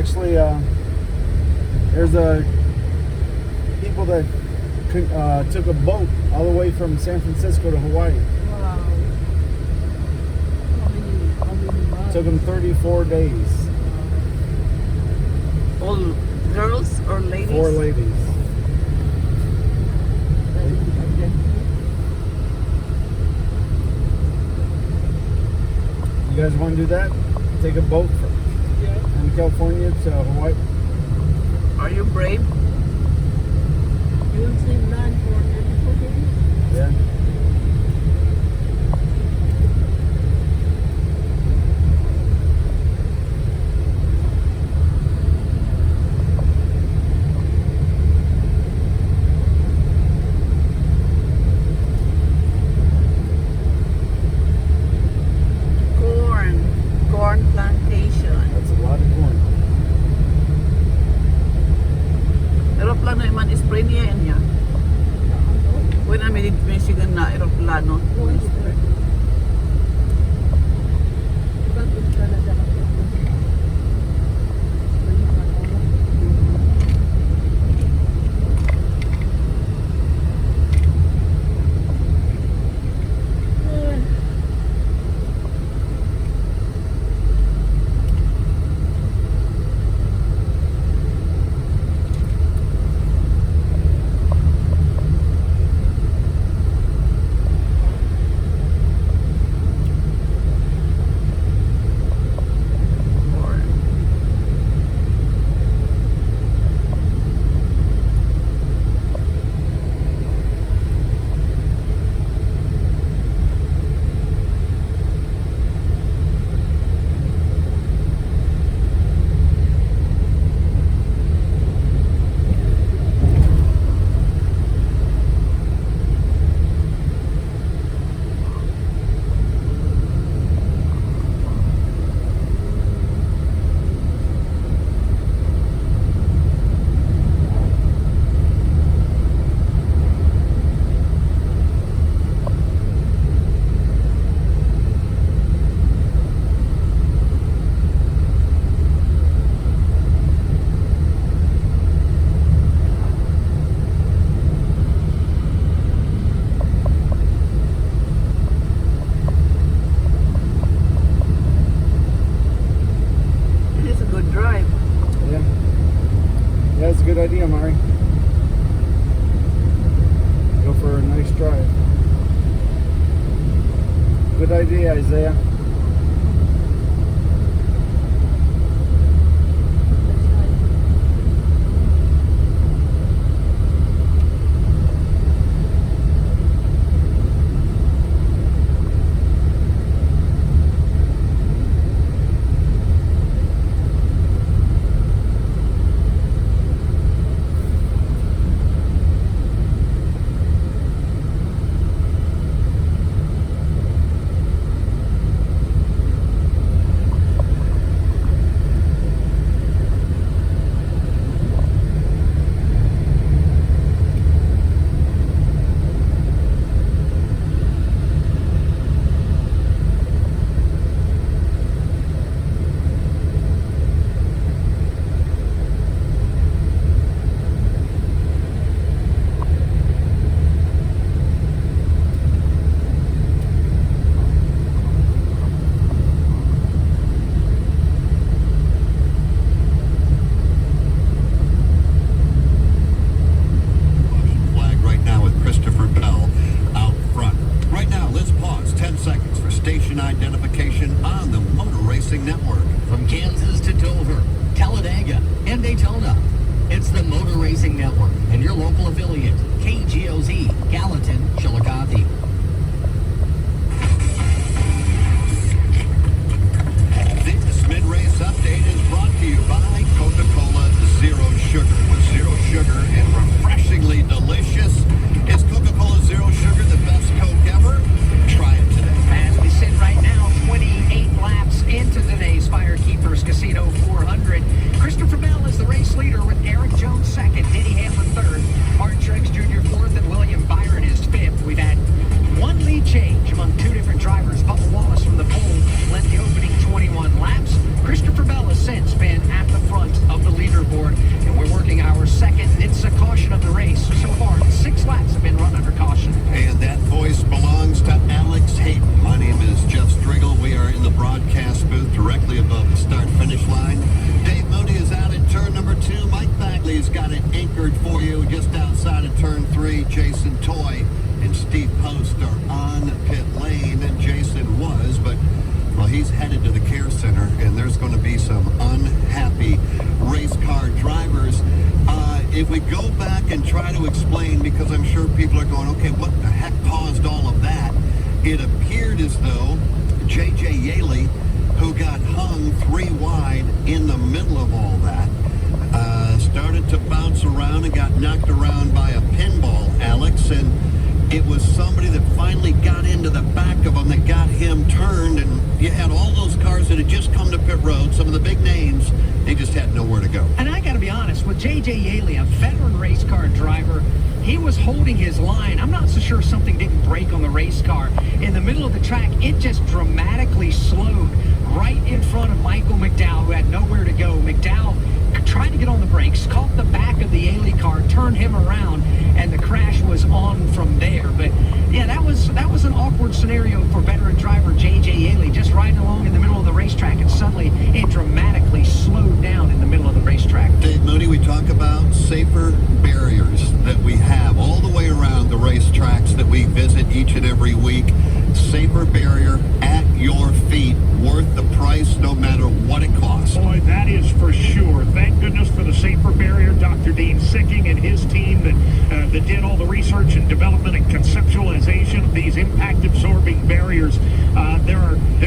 actually, there's people that took a boat all the way from San Francisco to Hawaii. Wow. How many miles? Took them 34 days. All girls or ladies? 4 ladies. You guys want to do that? Take a boat from California to Hawaii? Are you brave? You will save land for 34 days? Yeah. Corn plantation. That's a lot of corn. Aeroplano man spray niya yan niya. When I'm in Michigan na aeroplano. Bakit Canada? That's a good idea, Mari. Go for a nice drive. Good idea, Isaiah. Identification on the Motor Racing Network. From Kansas to Dover, Talladega, and Daytona, it's the Motor Racing Network and your local affiliate, KGOZ, Gallatin, Chillicothe. This mid-race update is brought to you by Coca-Cola Zero Sugar. With zero sugar and refreshingly delicious, is Coca-Cola Zero Sugar the best Coke ever? Try it today. As we sit right now, 28 laps into today's Firekeepers Casino 400. Christopher Bell is the race leader with Eric Jones second, Denny Hamlin third, Martin Truex Jr. fourth, and William Byron is fifth. We've had some unhappy race car drivers. If we go back and try to explain, because I'm sure people are going, okay, what the heck caused all of that? It appeared as though J.J. Yaley, who got hung 3 wide in the middle of all that, started to bounce around and got knocked around by a pinball, Alex, and it was somebody that finally got into the back of him that got him turned, and you had all those cars that had just come to pit road, some of the big names, they just had nowhere to go. And I got to be honest, with J.J. Yaley, a veteran race car driver, he was holding his line. I'm not so sure something didn't break on the race car. In the middle of the track, it just dramatically slowed right in front of Michael McDowell, who had nowhere to go. McDowell tried to get on the brakes, caught the back of the Yaley car, turned him around, and the crash was on from there. But yeah, that was an awkward scenario for veteran driver J.J. Yaley, just riding along in the middle of the racetrack, and suddenly it dramatically slowed down in the middle of the racetrack. Dave Moody, we talk about safer barriers that we have all the way around the racetracks that we visit each and every week. Safer barrier at your feet, worth the price no matter what it costs. Boy, that is for sure. Thank goodness for the safer barrier. Dr. Dean Sicking and his team that did all the research and development and conceptualization of these impact-absorbing barriers. There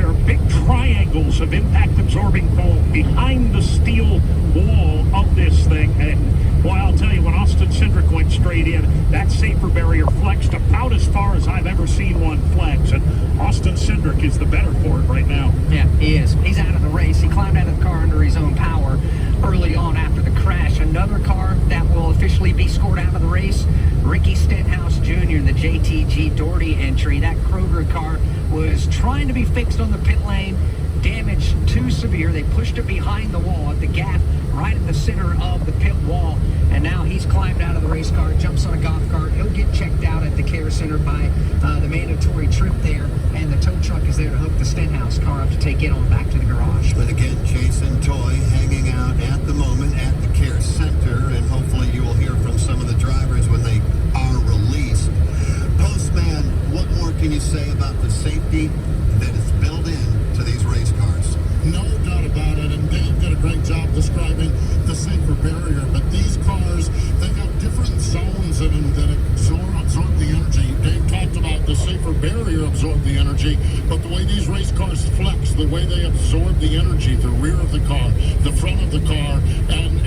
are big triangles of impact-absorbing foam behind the steel wall of this thing. And boy, I'll tell you, when Austin Cindric went straight in, that safer barrier flexed about as far as I've ever seen one flex. And Austin Cindric is the better for it right now. Yeah, he is. He's out of the race. He climbed out of the car under his own power early on after the crash. Another car that will officially be scored out of the race, Ricky Stenhouse Jr. in the JTG Doherty entry. That Kroger car was trying to be fixed on the pit lane. Damage too severe. They pushed it behind the wall at the gap right at the center of the pit wall. And now he's climbed out of the race car, jumps on a golf cart. He'll get checked out at the care center by the mandatory trip there. And the tow truck is there to hook the Stenhouse car up to take it on back to the garage. But again, Jason Toy hanging out at the moment at the care center, and hopefully you will hear from some of the drivers when they are released. Postman, what more can you say about the safety that is built in to these race cars? No doubt about it, and Dave did a great job describing the safer barrier, but these cars, they have different zones in them that absorb the energy. Dave talked about the safer barrier absorb the energy, but the way these race cars flex, the way they absorb the energy, the rear of the car, the front of the car,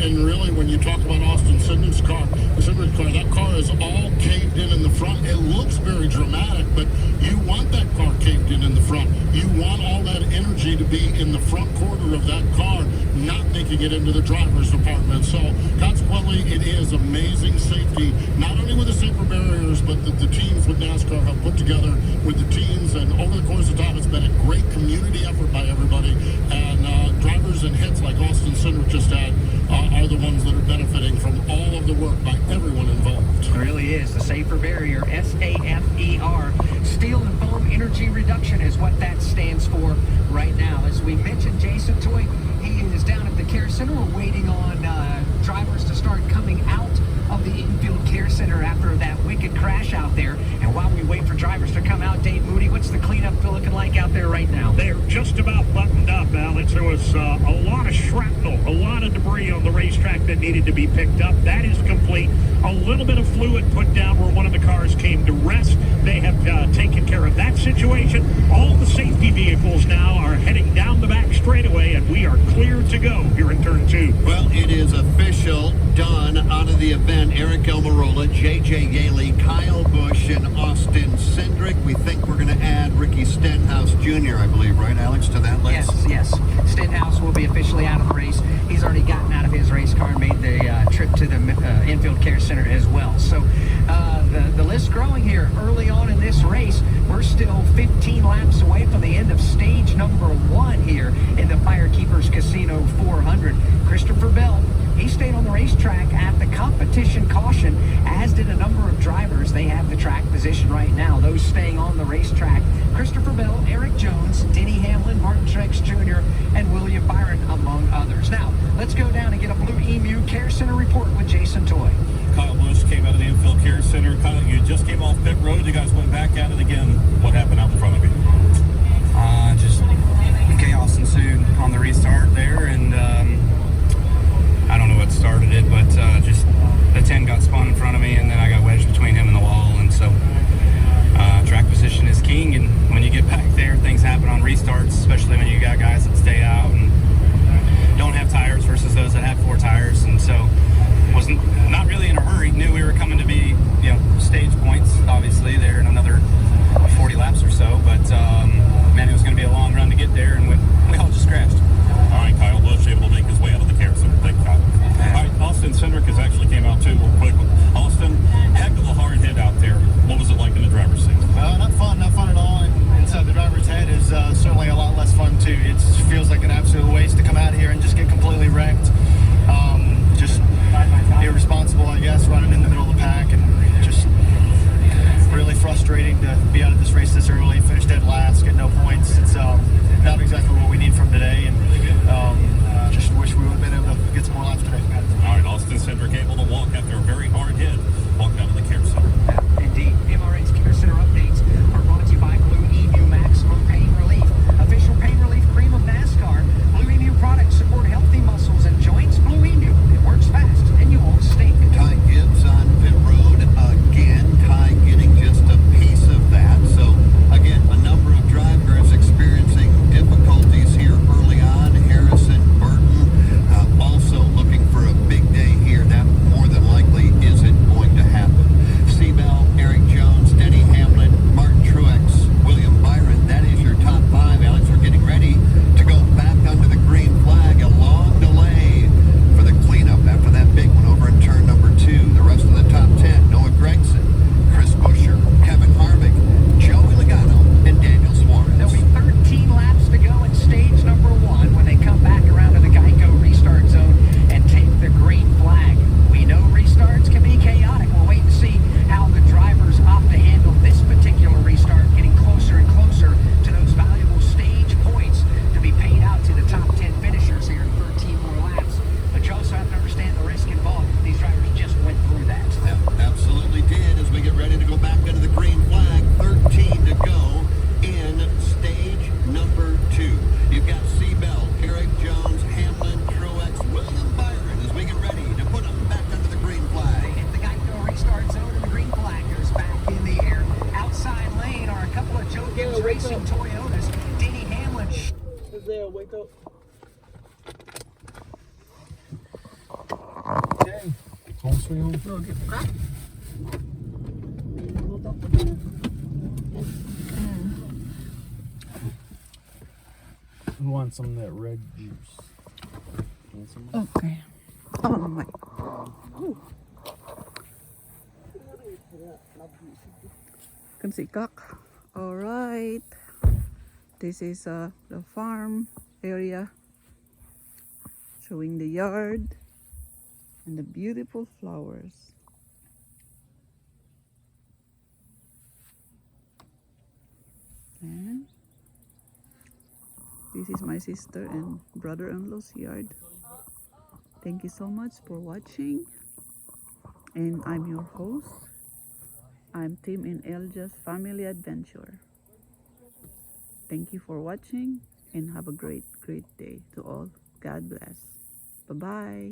and really when you talk about Austin Cindric's car, that car is all caved in the front. It looks very dramatic, but you want that car caved in the front. You want all that energy to be in the front quarter of that car, not making it into the driver's department. So consequently, it is amazing safety, not only with the safer barriers, but the teams with NASCAR have put together with the teams. And over the course of time, it's been a great community effort by everybody. And drivers and hits like Austin Cindric just had are the ones that are benefiting from all of the work by everyone involved. It really is. The safer barrier, SAFER. Steel and foam energy reduction is what that stands for right now. As we mentioned, Jason Toy, he is down at the care center. We're waiting on drivers to start coming out of the infield care center after that wicked crash out there. And while we wait for drivers to come out, Dave Moody, what's the cleanup looking like out there right now? They're just about buttoned up, Alex. There was a lot of shrapnel, a lot of debris on the racetrack that needed to be picked up. That is complete. A little bit of fluid put down where one of the cars came to rest. They have taken care of that situation. All the safety vehicles now are heading down the back straightaway, and we are clear to go here in turn 2. Well, it is official, done, out of the event. Eric Almirola, J.J. Yaley, Kyle Busch, and Austin Cindric. We think we're going to add Ricky Stenhouse Jr., I believe, right, Alex, to that list? Yes. Stenhouse will be officially out of the race. He's already gotten out of his race car and made the trip to the infield care center as well. So the list's growing here early on in this race. We're still 15 laps away from the end of stage number 1 here in the Firekeepers Casino 400. Christopher Bell, he stayed on the racetrack at the competition caution, as did a number of drivers. They have the track position right now. Those staying on the racetrack, Christopher Bell, Eric Jones, Denny Hamlin, Martin Truex Jr., and William Byron, among others. Now, let's go down and get a Blue Emu Care Center report with Jason Toy. Kyle Busch came out of the infield care center. Kyle, you just came off pit road. You guys went back at it again. What happened out in front of you? Just chaos ensued on the restart there, and there. Wake up. Okay. Home sweet home. Lugi ka? Luto ko din. Who wants some of that red juice? Want some of Okay. Oh my. Kansikak. All right. This is the farm area, showing the yard and the beautiful flowers. And this is my sister and brother-in-law's yard. Thank you so much for watching. And I'm your host. I'm Tim and Elja's Family Adventure. Thank you for watching and have a great day to all. God bless. Bye-bye.